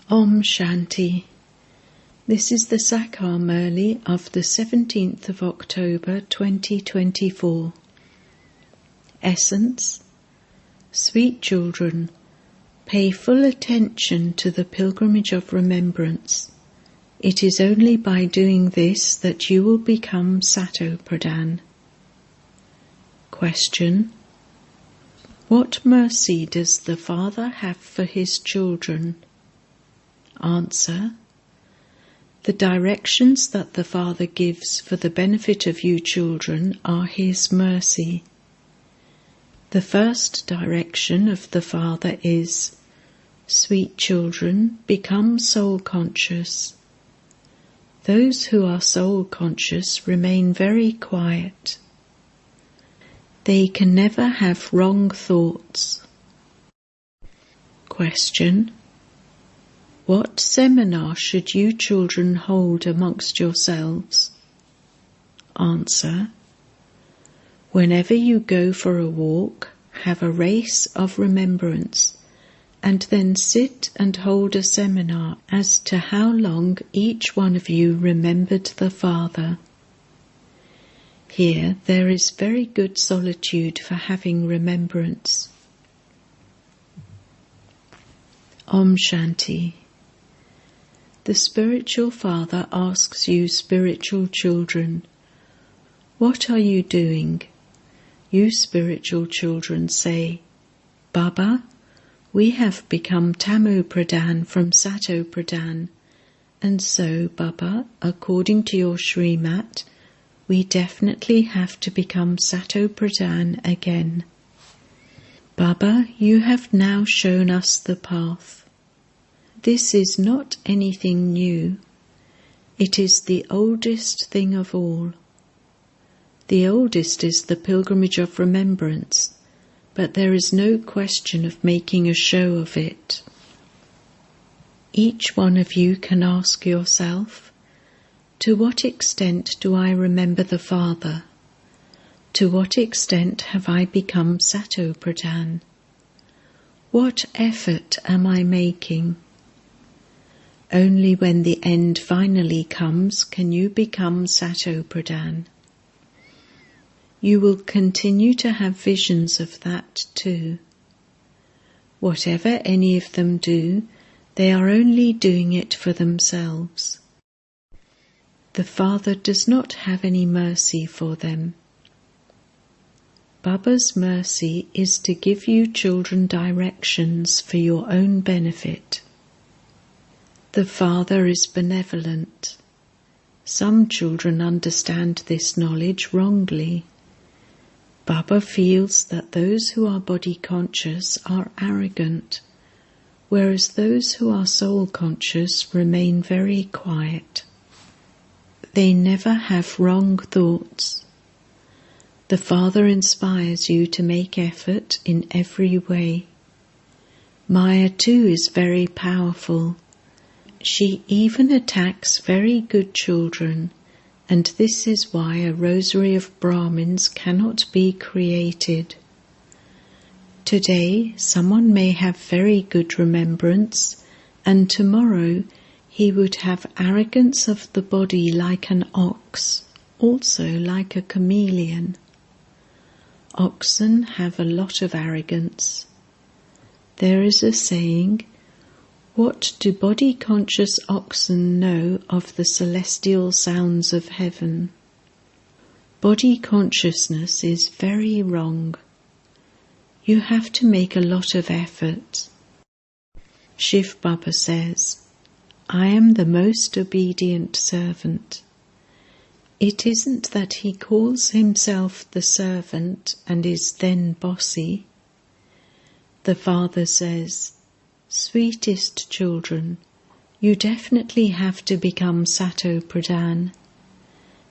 Om Shanti. This is the Sakar Murli of the 17th of October 2024. Essence. Sweet children, pay full attention to the pilgrimage of remembrance. It is only by doing this that you will become Sato Pradhan. Question. What mercy does the Father have for his children? Answer. The directions that the Father gives for the benefit of you children are his mercy. The first direction of the Father is, sweet children, become soul conscious. Those who are soul conscious remain very quiet. They can never have wrong thoughts. Question. What seminar should you children hold amongst yourselves? Answer. Whenever you go for a walk, have a race of remembrance, and then sit and hold a seminar as to how long each one of you remembered the Father. Here there is very good solitude for having remembrance. Om Shanti. The spiritual Father asks you spiritual children, what are you doing? You spiritual children say, Baba, we have become Tamu Pradhan from Sato Pradhan, and so, Baba, according to your Srimat, we definitely have to become Sato Pradhan again. Baba, you have now shown us the path. This is not anything new. It is the oldest thing of all. The oldest is the pilgrimage of remembrance, but there is no question of making a show of it. Each one of you can ask yourself, to what extent do I remember the Father? To what extent have I become Sato Pradhan? What effort am I making? Only when the end finally comes can you become Sato Pradhan. You will continue to have visions of that too. Whatever any of them do, they are only doing it for themselves. The Father does not have any mercy for them. Baba's mercy is to give you children directions for your own benefit. The Father is benevolent. Some children understand this knowledge wrongly. Baba feels that those who are body conscious are arrogant, whereas those who are soul conscious remain very quiet. They never have wrong thoughts. The Father inspires you to make effort in every way. Maya too is very powerful. She even attacks very good children, and this is why a rosary of Brahmins cannot be created. Today, someone may have very good remembrance, and tomorrow he would have arrogance of the body like an ox, also like a chameleon. Oxen have a lot of arrogance. There is a saying, what do body-conscious oxen know of the celestial sounds of heaven? Body consciousness is very wrong. You have to make a lot of effort. Shivbaba says, I am the most obedient servant. It isn't that he calls himself the servant and is then bossy. The Father says, sweetest children, you definitely have to become Sato Pradhan.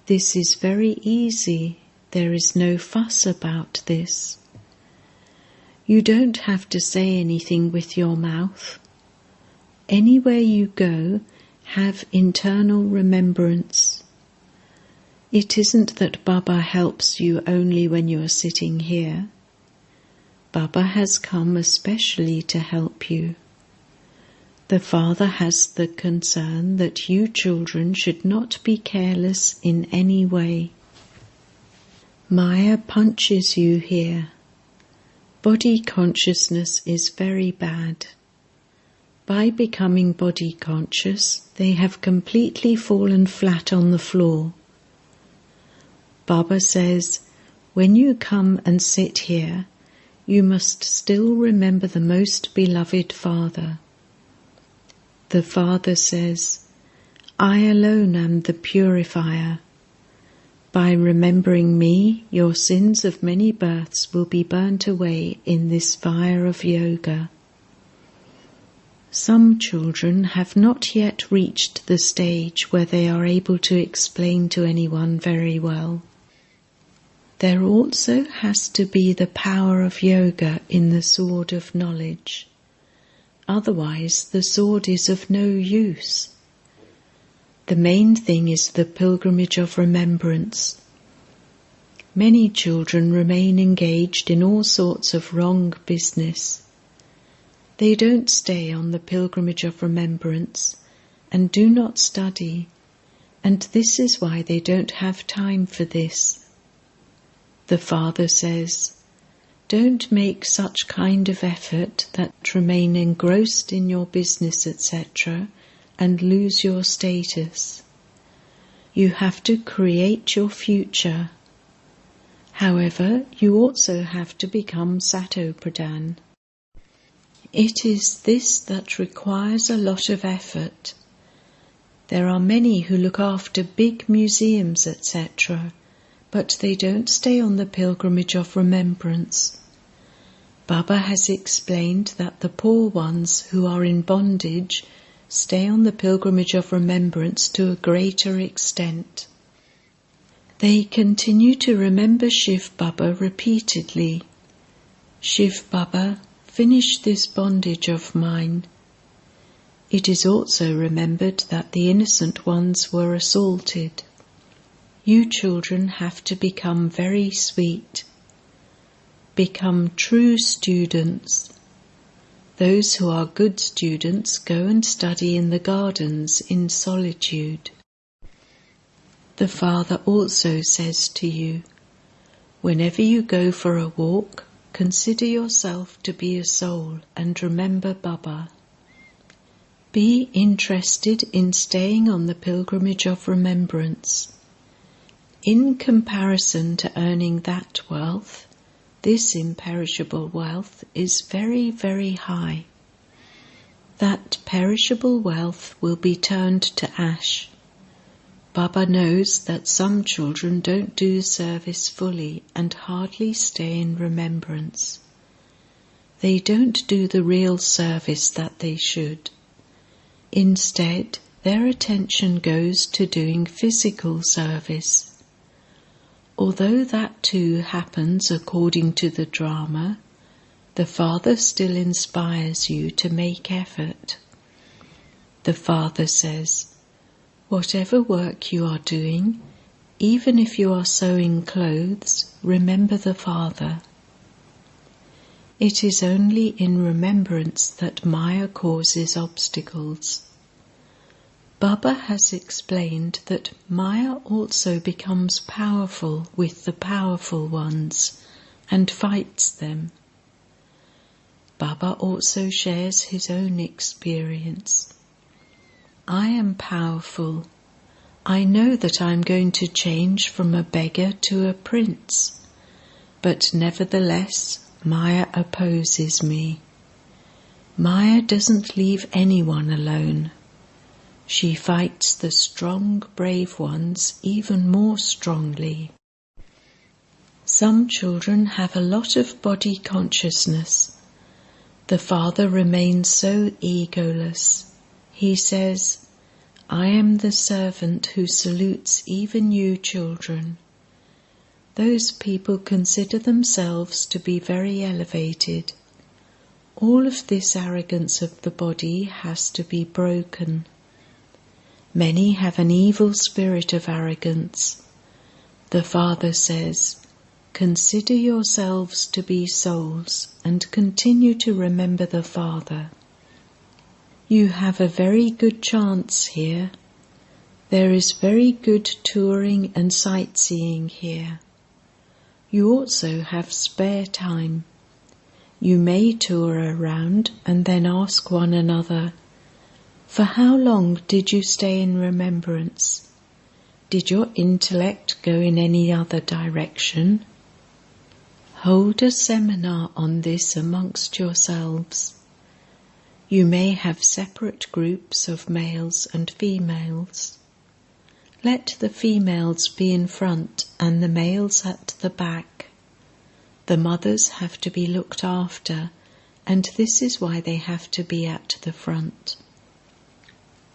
This is very easy. There is no fuss about this. You don't have to say anything with your mouth. Anywhere you go, have internal remembrance. It isn't that Baba helps you only when you are sitting here. Baba has come especially to help you. The Father has the concern that you children should not be careless in any way. Maya punches you here. Body consciousness is very bad. By becoming body conscious, they have completely fallen flat on the floor. Baba says, when you come and sit here, you must still remember the most beloved Father. The Father says, I alone am the purifier. By remembering me, your sins of many births will be burnt away in this fire of yoga. Some children have not yet reached the stage where they are able to explain to anyone very well. There also has to be the power of yoga in the sword of knowledge. Otherwise, the sword is of no use. The main thing is the pilgrimage of remembrance. Many children remain engaged in all sorts of wrong business. They don't stay on the pilgrimage of remembrance and do not study, and this is why they don't have time for this. The Father says, don't make such kind of effort that remain engrossed in your business, etc., and lose your status. You have to create your future. However, you also have to become Sato-Pradhan. It is this that requires a lot of effort. There are many who look after big museums, etc., but they don't stay on the pilgrimage of remembrance. Baba has explained that the poor ones who are in bondage stay on the pilgrimage of remembrance to a greater extent. They continue to remember shivbaba repeatedly. Shivbaba, finish this bondage of mine. It is also remembered that the innocent ones were assaulted. You children have to become very sweet. Become true students. Those who are good students go and study in the gardens in solitude. The Father also says to you, whenever you go for a walk, consider yourself to be a soul and remember Baba. Be interested in staying on the pilgrimage of remembrance. In comparison to earning that wealth, this imperishable wealth is very, very high. That perishable wealth will be turned to ash. Baba knows that some children don't do service fully and hardly stay in remembrance. They don't do the real service that they should. Instead, their attention goes to doing physical service. Although that too happens according to the drama, the Father still inspires you to make effort. The Father says, whatever work you are doing, even if you are sewing clothes, remember the Father. It is only in remembrance that Maya causes obstacles. Baba has explained that Maya also becomes powerful with the powerful ones and fights them. Baba also shares his own experience. I am powerful. I know that I am going to change from a beggar to a prince, but nevertheless Maya opposes me. Maya doesn't leave anyone alone. She fights the strong, brave ones even more strongly. Some children have a lot of body consciousness. The Father remains so egoless. He says, I am the servant who salutes even you children. Those people consider themselves to be very elevated. All of this arrogance of the body has to be broken. Many have an evil spirit of arrogance. The Father says, consider yourselves to be souls and continue to remember the Father. You have a very good chance here. There is very good touring and sightseeing here. You also have spare time. You may tour around and then ask one another, "For how long did you stay in remembrance? Did your intellect go in any other direction?" Hold a seminar on this amongst yourselves. You may have separate groups of males and females. Let the females be in front and the males at the back. The mothers have to be looked after, and this is why they have to be at the front.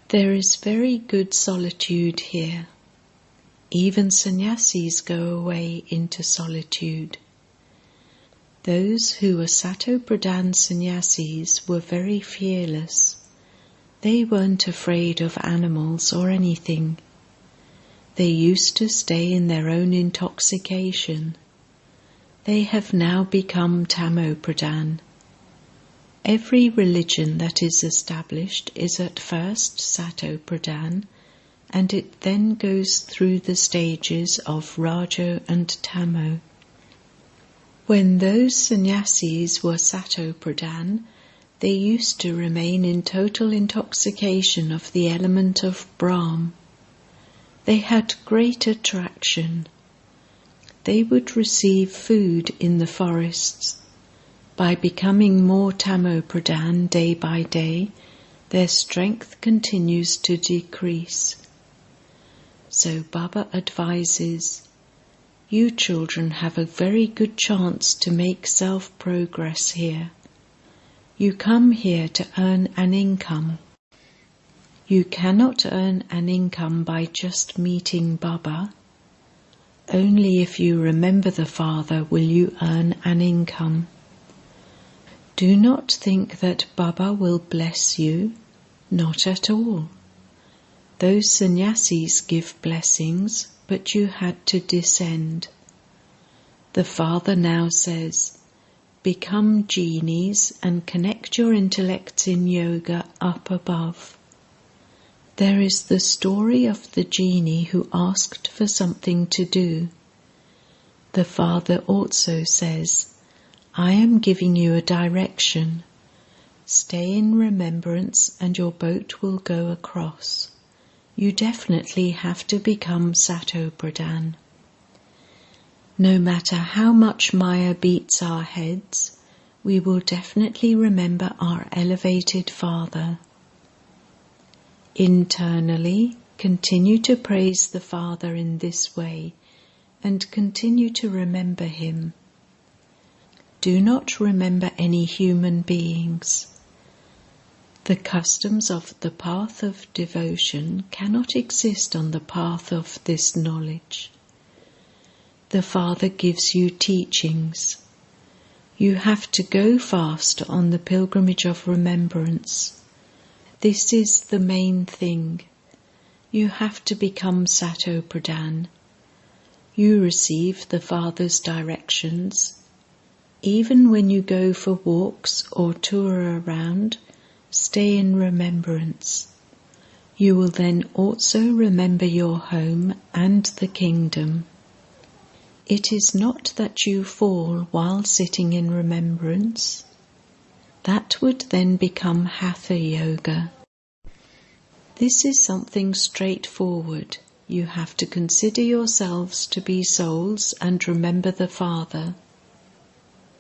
There is very good solitude here. Even sannyasis go away into solitude. Those who were Sato-Pradhan sannyasis were very fearless. They weren't afraid of animals or anything. They used to stay in their own intoxication. They have now become Tamo-Pradhan. Every religion that is established is at first Sato-Pradhan, and it then goes through the stages of Rajo and Tamo. When those sannyasis were Sato-Pradhan, they used to remain in total intoxication of the element of Brahma. They had great attraction. They would receive food in the forests. By becoming more Tamo-Pradhan day by day, their strength continues to decrease. So Baba advises, you children have a very good chance to make self-progress here. You come here to earn an income. You cannot earn an income by just meeting Baba. Only if you remember the Father will you earn an income. Do not think that Baba will bless you, not at all. Those sannyasis give blessings, but you had to descend. The Father now says, become genies and connect your intellects in yoga up above. There is the story of the genie who asked for something to do. The Father also says, I am giving you a direction. Stay in remembrance and your boat will go across. You definitely have to become Sato-Pradhan. No matter how much Maya beats our heads, we will definitely remember our elevated Father. Internally, continue to praise the Father in this way and continue to remember Him. Do not remember any human beings. The customs of the path of devotion cannot exist on the path of this knowledge. The Father gives you teachings. You have to go fast on the pilgrimage of remembrance. This is the main thing. You have to become Sato-Pradhan. You receive the Father's directions. Even when you go for walks or tour around, stay in remembrance. You will then also remember your home and the kingdom. It is not that you fall while sitting in remembrance. That would then become Hatha Yoga. This is something straightforward. You have to consider yourselves to be souls and remember the Father.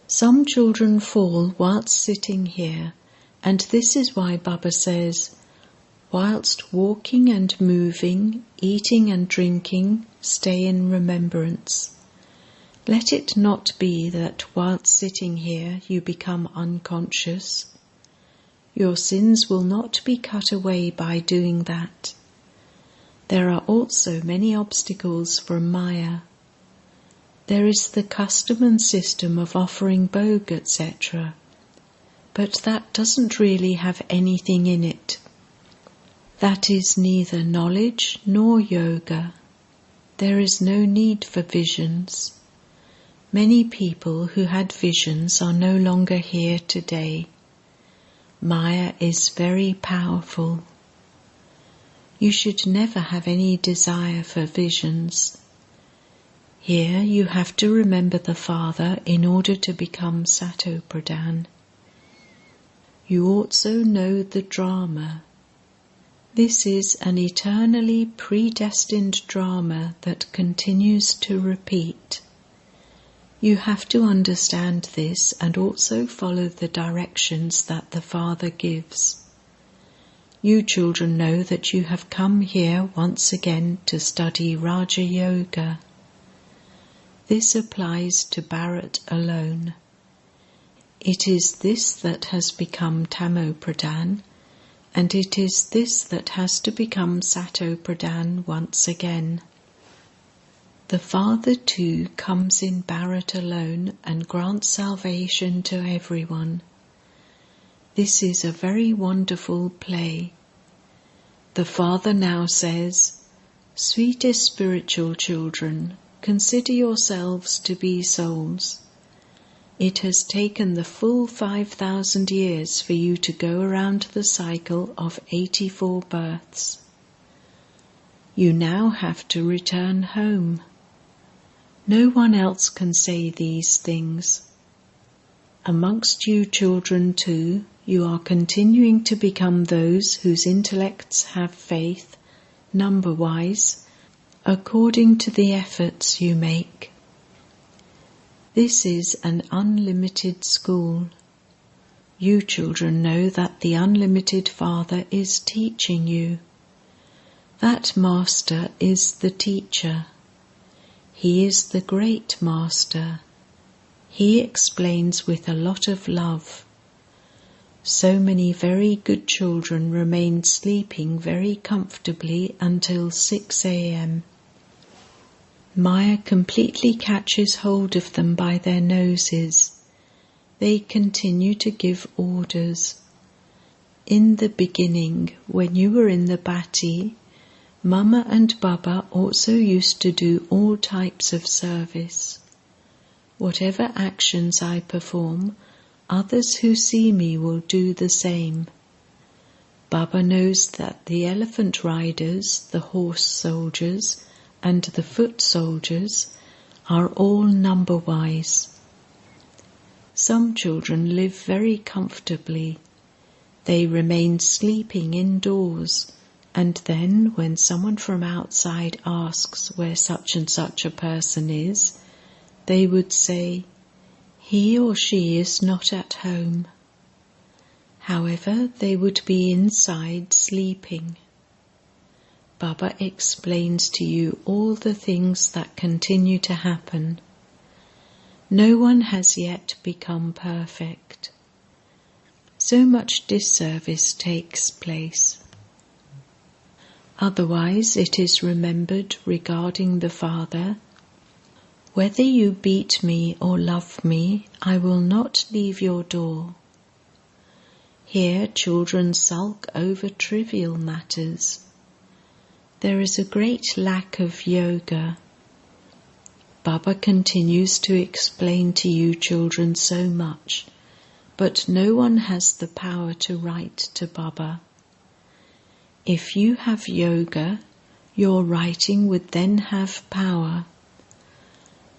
Some children fall whilst sitting here, and this is why Baba says, whilst walking and moving, eating and drinking, stay in remembrance. Let it not be that whilst sitting here you become unconscious. Your sins will not be cut away by doing that. There are also many obstacles from Maya. There is the custom and system of offering bhog, etc., but that doesn't really have anything in it. That is neither knowledge nor yoga. There is no need for visions. Many people who had visions are no longer here today. Maya is very powerful. You should never have any desire for visions. Here you have to remember the Father in order to become Satopradhan. You also know the drama. This is an eternally predestined drama that continues to repeat. You have to understand this and also follow the directions that the Father gives. You children know that you have come here once again to study Raja Yoga. This applies to Bharat alone. It is this that has become Tamopradhan, and it is this that has to become Satopradhan once again. The Father too comes in Bharat alone and grants salvation to everyone. This is a very wonderful play. The Father now says, "Sweetest spiritual children, consider yourselves to be souls. It has taken the full 5,000 years for you to go around the cycle of 84 births. You now have to return home. No one else can say these things. Amongst you children too, you are continuing to become those whose intellects have faith, number-wise, according to the efforts you make. This is an unlimited school. You children know that the unlimited Father is teaching you. That Master is the teacher. He is the great Master. He explains with a lot of love. So many very good children remain sleeping very comfortably until 6 a.m. Maya completely catches hold of them by their noses. They continue to give orders. In the beginning, when you were in the bhatti, Mama and Baba also used to do all types of service. Whatever actions I perform, others who see me will do the same. Baba knows that the elephant riders, the horse soldiers, and the foot soldiers are all number-wise. Some children live very comfortably. They remain sleeping indoors, and then when someone from outside asks where such and such a person is, they would say, "He or she is not at home." However, they would be inside sleeping. Baba explains to you all the things that continue to happen. No one has yet become perfect. So much disservice takes place. Otherwise, it is remembered regarding the Father, "Whether you beat me or love me, I will not leave your door." Here children sulk over trivial matters. There is a great lack of yoga. Baba continues to explain to you children so much, but no one has the power to write to Baba. If you have yoga, your writing would then have power.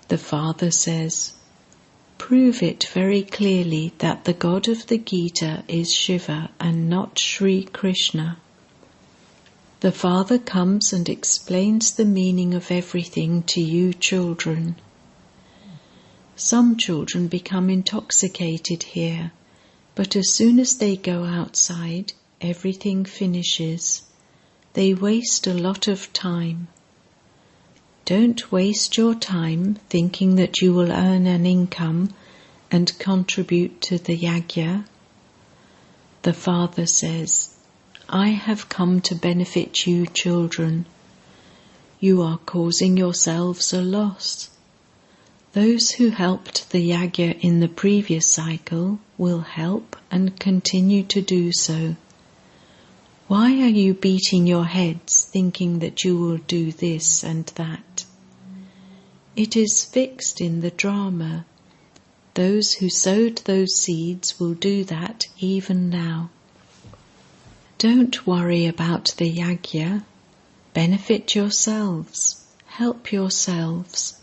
The Father says, "Prove it very clearly that the God of the Gita is Shiva and not Sri Krishna." The Father comes and explains the meaning of everything to you children. Some children become intoxicated here, but as soon as they go outside, everything finishes. They waste a lot of time. Don't waste your time thinking that you will earn an income and contribute to the yajna. The Father says, "I have come to benefit you children. You are causing yourselves a loss. Those who helped the yajna in the previous cycle will help and continue to do so. Why are you beating your heads thinking that you will do this and that? It is fixed in the drama. Those who sowed those seeds will do that even now. Don't worry about the yajna. Benefit yourselves. Help yourselves.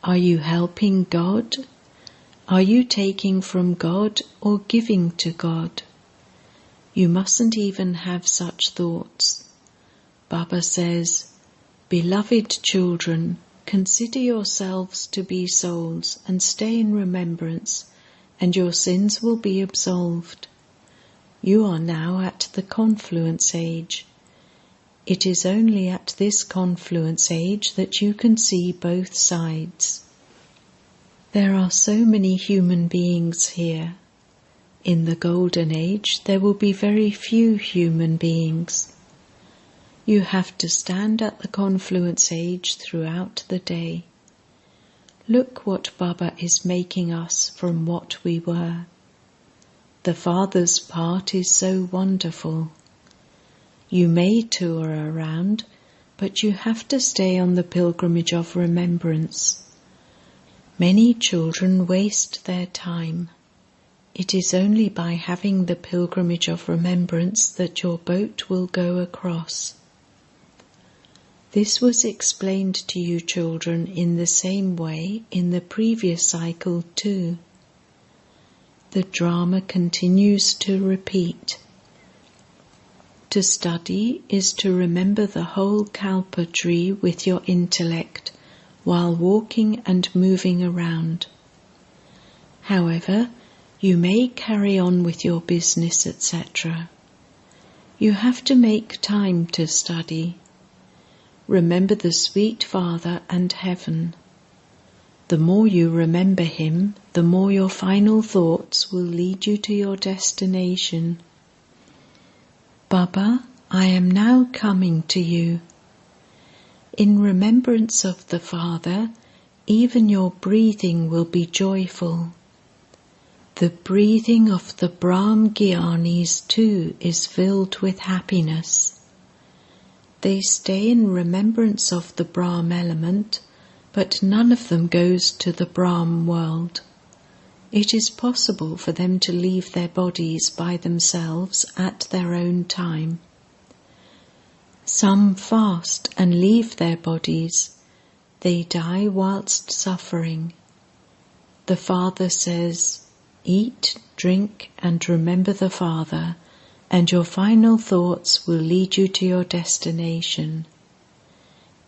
Are you helping God? Are you taking from God or giving to God? You mustn't even have such thoughts. Baba says, "Beloved children, consider yourselves to be souls and stay in remembrance, and your sins will be absolved." You are now at the confluence age. It is only at this confluence age that you can see both sides. There are so many human beings here. In the golden age, there will be very few human beings. You have to stand at the confluence age throughout the day. Look what Baba is making us from what we were. The Father's part is so wonderful. You may tour around, but you have to stay on the pilgrimage of remembrance. Many children waste their time. It is only by having the pilgrimage of remembrance that your boat will go across. This was explained to you children in the same way in the previous cycle too. The drama continues to repeat. To study is to remember the whole kalpa tree with your intellect while walking and moving around. However, you may carry on with your business, etc. You have to make time to study. Remember the sweet Father and heaven. The more you remember him, the more your final thoughts will lead you to your destination. Baba, I am now coming to you. In remembrance of the Father, even your breathing will be joyful. The breathing of the Brahm Gyanis too is filled with happiness. They stay in remembrance of the Brahm element, but none of them goes to the Brahm world. It is possible for them to leave their bodies by themselves at their own time. Some fast and leave their bodies. They die whilst suffering. The Father says, "Eat, drink and remember the Father, and your final thoughts will lead you to your destination."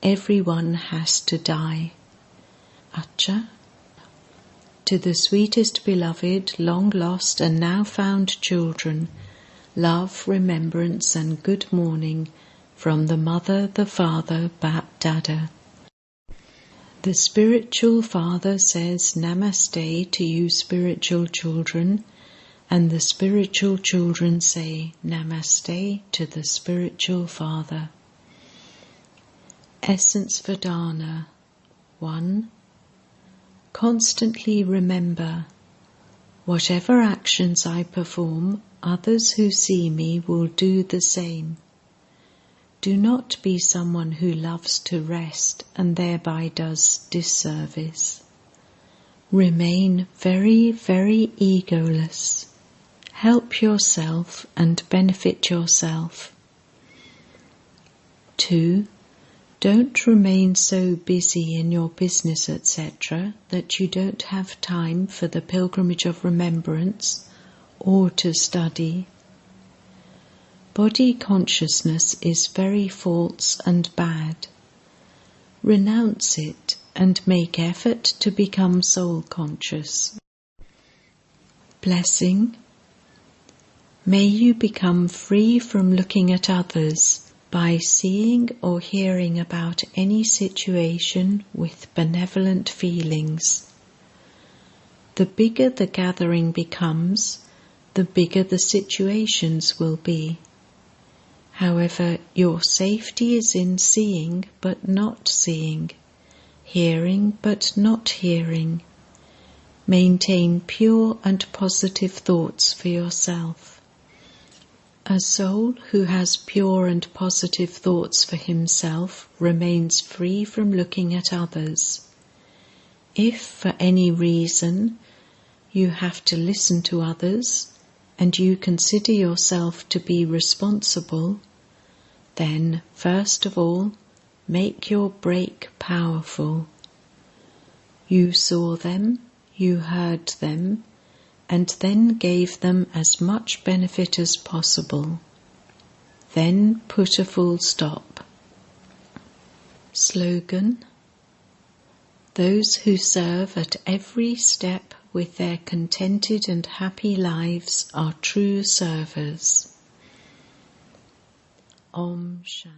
Everyone has to die. Acha. To the sweetest beloved, long lost and now found children, love, remembrance and good morning from the Mother, the Father, BapDada. The spiritual Father says Namaste to you spiritual children, and the spiritual children say Namaste to the spiritual Father. Essence Vedana 1. Constantly remember, whatever actions I perform, others who see me will do the same. Do not be someone who loves to rest and thereby does disservice. Remain very, very egoless. Help yourself and benefit yourself. 2. Don't remain so busy in your business, etc., that you don't have time for the pilgrimage of remembrance or to study. Body consciousness is very false and bad. Renounce it and make effort to become soul conscious. Blessing. May you become free from looking at others by seeing or hearing about any situation with benevolent feelings. The bigger the gathering becomes, the bigger the situations will be. However, your safety is in seeing but not seeing, hearing but not hearing. Maintain pure and positive thoughts for yourself. A soul who has pure and positive thoughts for himself remains free from looking at others. If for any reason you have to listen to others and you consider yourself to be responsible, then first of all, make your break powerful. You saw them, you heard them, and then gave them as much benefit as possible. Then put a full stop. Slogan: those who serve at every step with their contented and happy lives are true servers. Om Shanti.